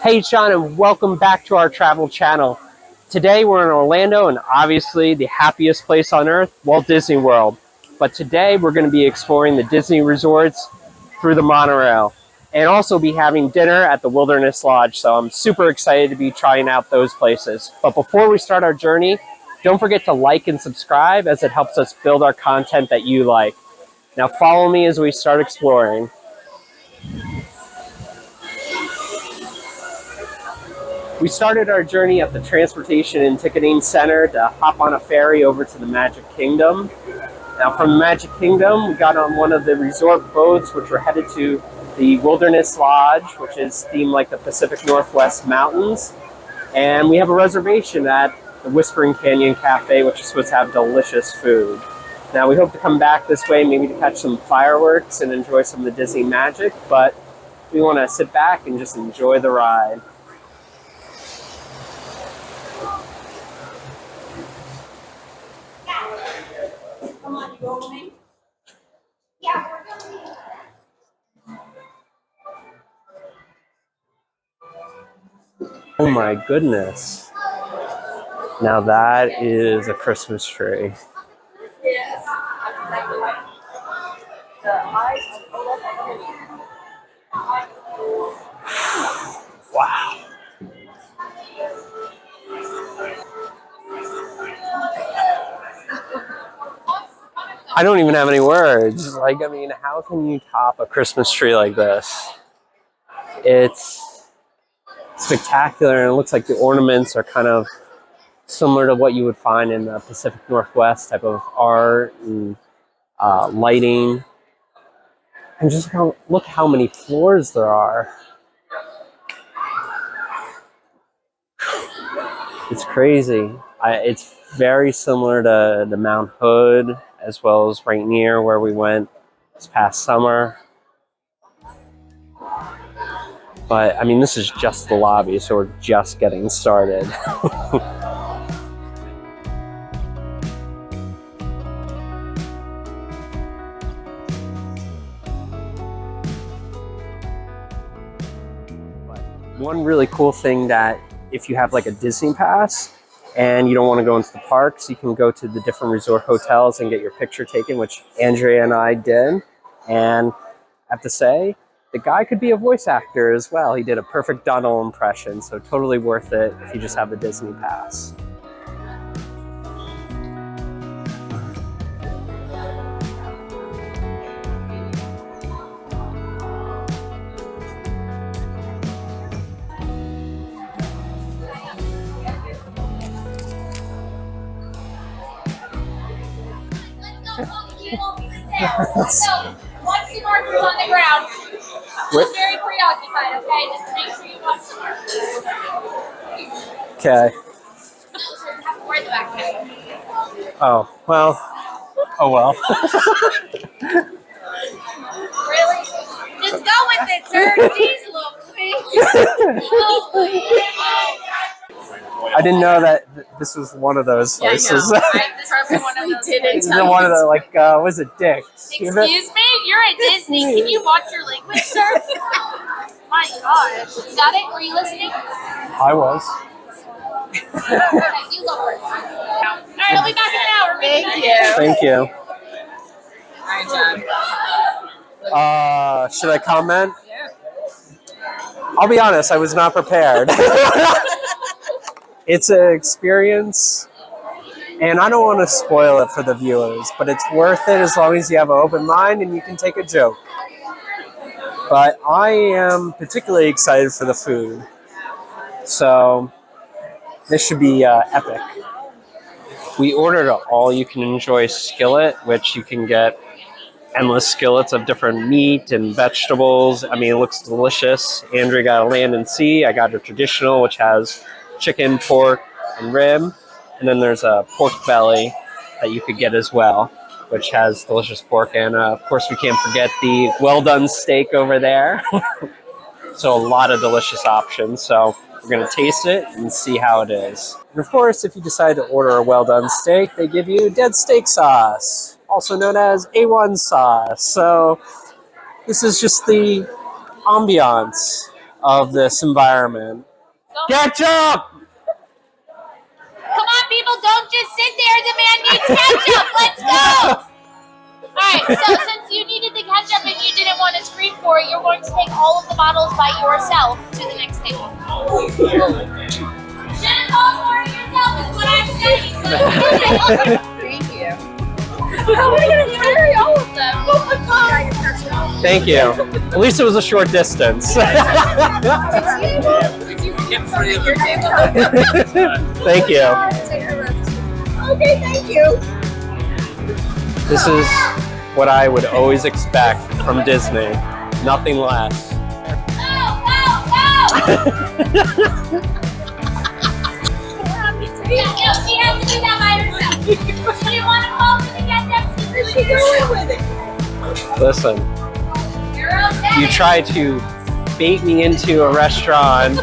Hey Sean, and welcome back to our travel channel. Today we're in Orlando, and obviously the happiest place on earth, Walt Disney World. But today we're going to be exploring the Disney resorts through the monorail and also be having dinner at the Wilderness Lodge. So I'm super excited to be trying out those places. But before we start our journey, don't forget to like and subscribe, as it helps us build our content that you like. Now follow me as we start exploring. We started our journey at the Transportation and Ticketing Center to hop on a ferry over to the Magic Kingdom. Now from the Magic Kingdom, we got on one of the resort boats, which were headed to the Wilderness Lodge, which is themed like the Pacific Northwest Mountains. And we have a reservation at the Whispering Canyon Café, which is supposed to have delicious food. Now we hope to come back this way, maybe to catch some fireworks and enjoy some of the Disney magic, but we want to sit back and just enjoy the ride. Oh my goodness. Now that is a Christmas tree. Yes. Wow. I don't even have any words. Like, I mean, how can you top a Christmas tree like this? It's spectacular, and it looks like the ornaments are kind of similar to what you would find in the Pacific Northwest type of art and lighting. And just look how many floors there are. It's crazy. It's very similar to the Mount Hood, as well as right near where we went this past summer. But I mean, this is just the lobby, so we're just getting started. One really cool thing that if you have like a Disney pass and you don't want to go into the parks, you can go to the different resort hotels and get your picture taken, which Andrea and I did. And I have to say, the guy could be a voice actor as well. He did a perfect Donald impression, so totally worth it if you just have the Disney pass. So, watch the markers on the ground. She's very preoccupied, okay? Just make sure you watch the markers. Okay. Have to wear the backpack. Oh, well. Oh, well. Really? Just go with it, sir. Jeez, little I didn't know that this was one of those places. Yeah, I know. This is one of those places. One of the, like, what is it, Dick's? Excuse me? You're at Disney. Can you watch your language, sir? My gosh. You got it? Were you listening? I was. Okay, you go first. All right, I'll be back in an hour. Thank you. Thank you. All right, John. Should I comment? Yeah. I'll be honest, I was not prepared. It's an experience, and I don't want to spoil it for the viewers, but it's worth it as long as you have an open mind and you can take a joke. But I am particularly excited for the food, so this should be epic. We ordered an all-you-can-enjoy skillet, which you can get endless skillets of different meat and vegetables. I mean, it looks delicious. Andrea got a land and sea. I got a traditional, which has chicken, pork, and rib. And then there's a pork belly that you could get as well, which has delicious pork. And of course, we can't forget the well-done steak over there. So a lot of delicious options. So we're going to taste it and see how it is. And of course, if you decide to order a well-done steak, they give you dead steak sauce, also known as A1 sauce. So this is just the ambiance of this environment. Ketchup! Come on, people, don't just sit there. The man needs ketchup. Let's go. All right, so since you needed the ketchup and you didn't want to scream for it, you're going to take all of the bottles by yourself to the next table. Shouldn't call for it yourself is what I'm saying. Thank you. How are we going to carry all of them? Oh my God. Thank you. At least it was a short distance. Did you get free of your table? Thank you. Okay, thank you. This is what I would always expect from Disney. Nothing less. Go! Yeah, no, she has to do that by herself. She didn't want to call for the ketchup. She going with it. Listen, You're okay. you try to bait me into a restaurant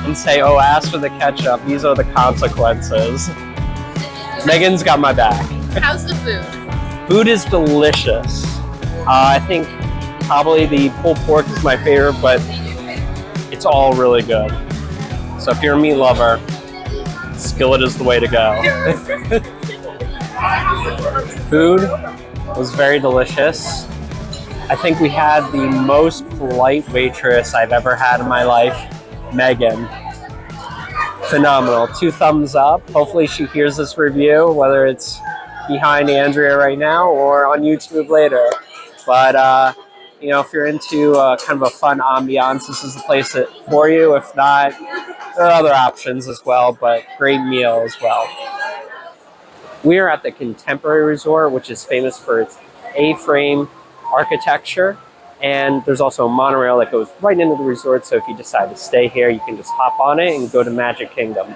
and say, oh, ask for the ketchup. These are the consequences. Megan's got my back. How's the food? Food is delicious. I think probably the pulled pork is my favorite, but it's all really good. So if you're a meat lover, skillet is the way to go. Food was very delicious. I think we had the most polite waitress I've ever had in my life, Megan. Phenomenal. 2 thumbs up. Hopefully she hears this review, whether it's behind Andrea right now or on YouTube later. But you know, if you're into kind of a fun ambiance, this is the place for you. If not, there are other options as well, but great meal as well. We are at the Contemporary Resort, which is famous for its A-frame architecture. And there's also a monorail that goes right into the resort, so if you decide to stay here, you can just hop on it and go to Magic Kingdom.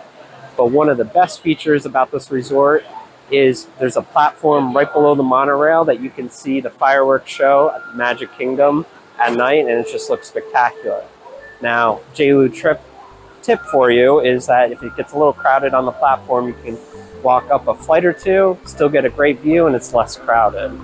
But one of the best features about this resort is there's a platform right below the monorail that you can see the fireworks show at the Magic Kingdom at night, and it just looks spectacular. Now, JLew tip for you is that if it gets a little crowded on the platform, you can walk up a flight or two, still get a great view, and it's less crowded.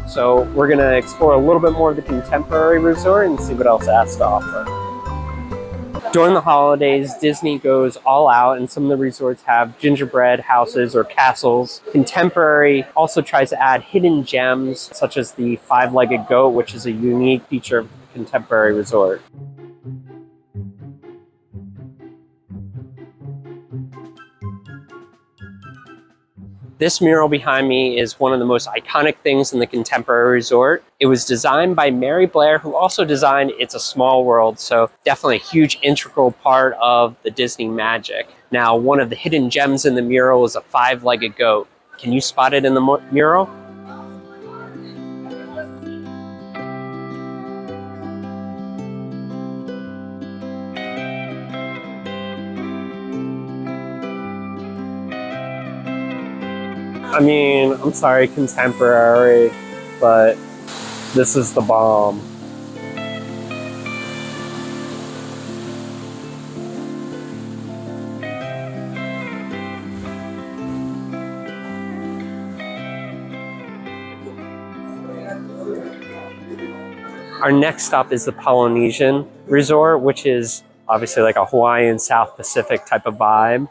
So we're going to explore a little bit more of the Contemporary Resort and see what else it has to offer. During the holidays, Disney goes all out, and some of the resorts have gingerbread houses or castles. Contemporary also tries to add hidden gems, such as the 5-legged goat, which is a unique feature of the Contemporary Resort. This mural behind me is one of the most iconic things in the Contemporary Resort. It was designed by Mary Blair, who also designed It's a Small World, so definitely a huge integral part of the Disney magic. Now, one of the hidden gems in the mural is a 5-legged goat. Can you spot it in the mural? I mean, I'm sorry, Contemporary, but this is the bomb. Our next stop is the Polynesian Resort, which is obviously like a Hawaiian South Pacific type of vibe.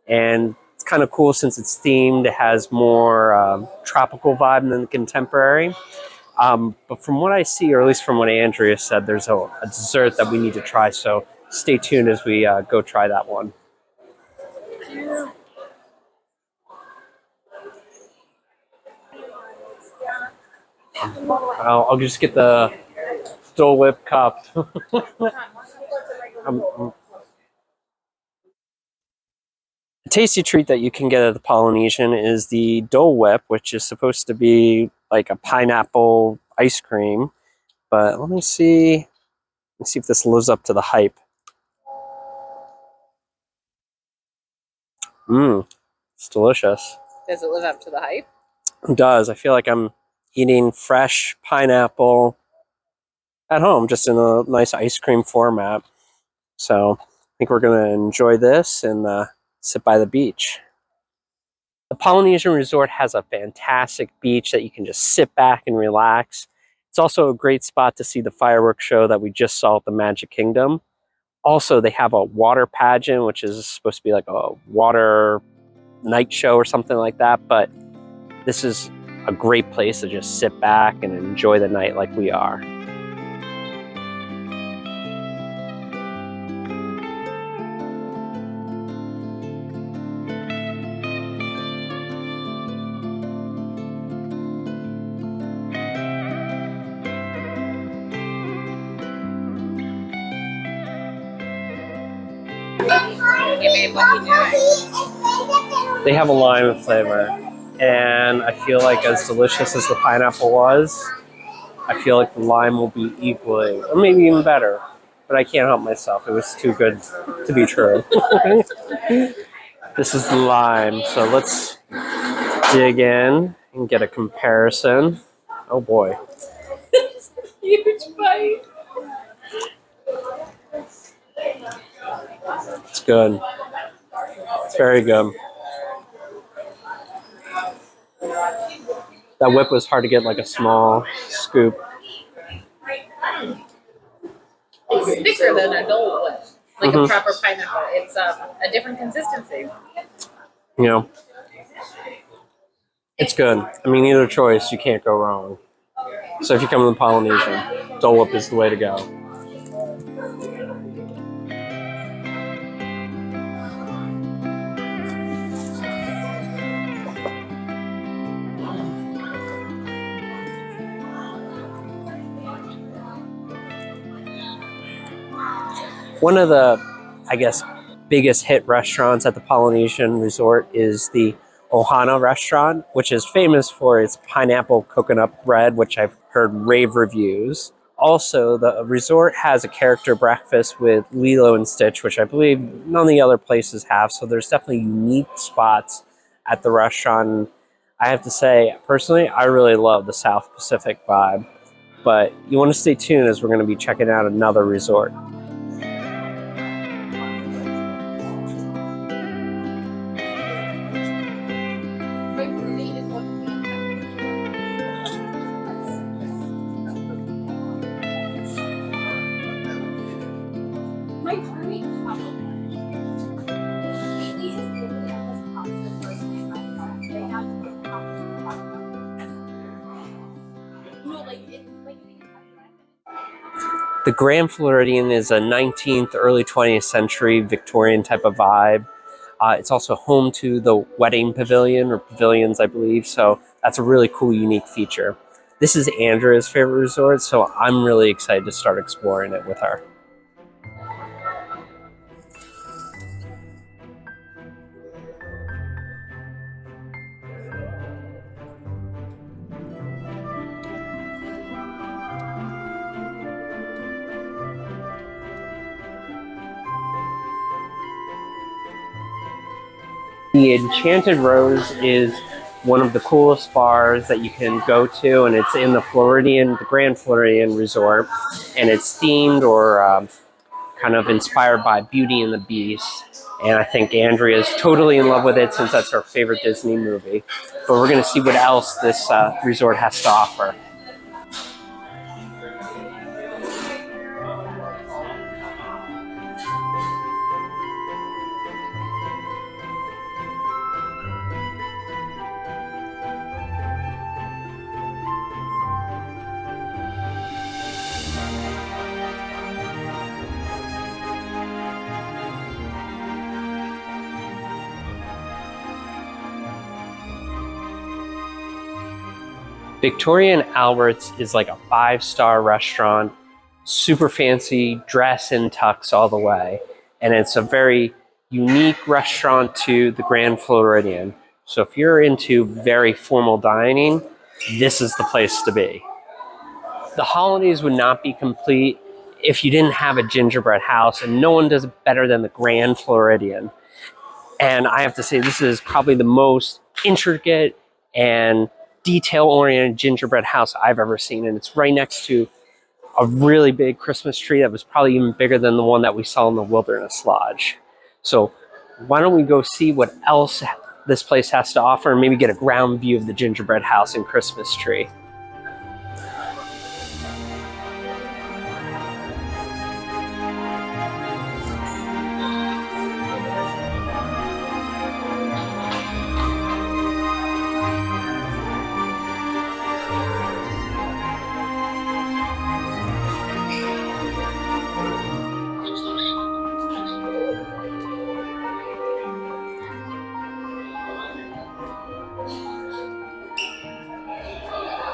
And it's kind of cool since it's themed. It has more tropical vibe than the contemporary. But from what I see, or at least from what Andrea said, there's a dessert that we need to try. So stay tuned as we go try that one. I'll just get the Dole Whip cup. A tasty treat that you can get at the Polynesian is the Dole Whip, which is supposed to be like a pineapple ice cream. But let me see if this lives up to the hype. It's delicious. Does it live up to the hype? It does. I feel like I'm eating fresh pineapple at home, just in a nice ice cream format. So I think we're going to enjoy this and sit by the beach. The Polynesian Resort has a fantastic beach that you can just sit back and relax. It's also a great spot to see the fireworks show that we just saw at the Magic Kingdom. Also, they have a water pageant, which is supposed to be like a water night show or something like that. But this is a great place to just sit back and enjoy the night like we are. They have a lime flavor, and I feel like as delicious as the pineapple was, I feel like the lime will be equally, or maybe even better, but I can't help myself. It was too good to be true. This is the lime, so let's dig in and get a comparison. Oh boy. It's a huge bite. It's good. It's very good. That whip was hard to get like a small scoop. It's thicker than a Dole Whip, like a proper pineapple. It's a different consistency. You know, it's good. I mean, either choice, you can't go wrong. So if you come to the Polynesian, Dole Whip is the way to go. One of the, I guess, biggest hit restaurants at the Polynesian Resort is the Ohana restaurant, which is famous for its pineapple coconut bread, which I've heard rave reviews. Also, the resort has a character breakfast with Lilo and Stitch, which I believe none of the other places have. So there's definitely unique spots at the restaurant. I have to say, personally, I really love the South Pacific vibe. But you want to stay tuned as we're going to be checking out another resort. The Grand Floridian is a 19th, early 20th century Victorian type of vibe. It's also home to the wedding pavilion, or pavilions, I believe, so that's a really cool, unique feature. This is Andrea's favorite resort, so I'm really excited to start exploring it with her. The Enchanted Rose is one of the coolest bars that you can go to, and it's in the Grand Floridian Resort, and it's themed or kind of inspired by Beauty and the Beast. And I think Andrea is totally in love with it since that's her favorite Disney movie. But we're going to see what else this resort has to offer. Victoria and Albert's is like a 5-star restaurant, super fancy, dress and tux all the way. And it's a very unique restaurant to the Grand Floridian. So if you're into very formal dining, this is the place to be. The holidays would not be complete if you didn't have a gingerbread house, and no one does it better than the Grand Floridian. And I have to say, this is probably the most intricate and detail-oriented gingerbread house I've ever seen. And it's right next to a really big Christmas tree that was probably even bigger than the one that we saw in the Wilderness Lodge. So why don't we go see what else this place has to offer and maybe get a ground view of the gingerbread house and Christmas tree.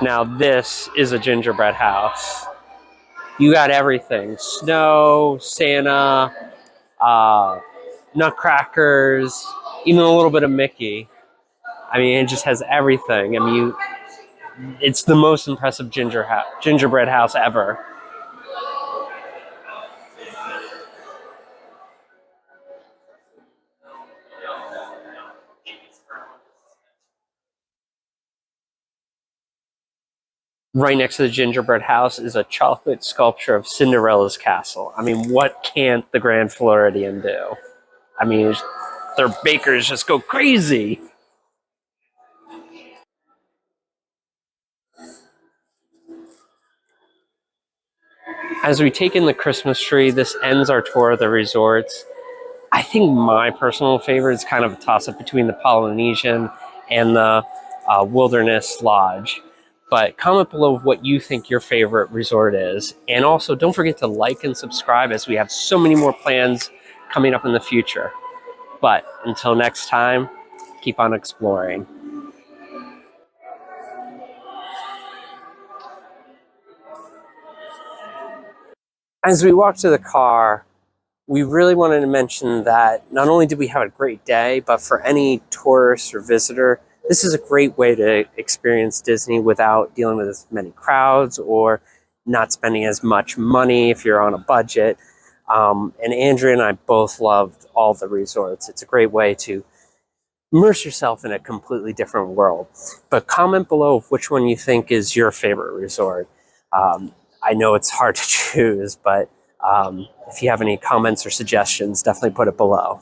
Now this is a gingerbread house. You got everything. Snow, Santa, nutcrackers, even a little bit of Mickey. I mean, it just has everything. I mean, it's the most impressive gingerbread house ever. Right next to the gingerbread house is a chocolate sculpture of Cinderella's castle. I mean, what can't the Grand Floridian do? I mean, their bakers just go crazy. As we take in the Christmas tree, this ends our tour of the resorts. I think my personal favorite is kind of a toss-up between the Polynesian and the Wilderness Lodge. But comment below what you think your favorite resort is. And also, don't forget to like and subscribe as we have so many more plans coming up in the future. But until next time, keep on exploring. As we walk to the car, we really wanted to mention that not only did we have a great day, but for any tourist or visitor, this is a great way to experience Disney without dealing with as many crowds or not spending as much money if you're on a budget. And Andrea and I both loved all the resorts. It's a great way to immerse yourself in a completely different world. But comment below which one you think is your favorite resort. I know it's hard to choose, but if you have any comments or suggestions, definitely put it below.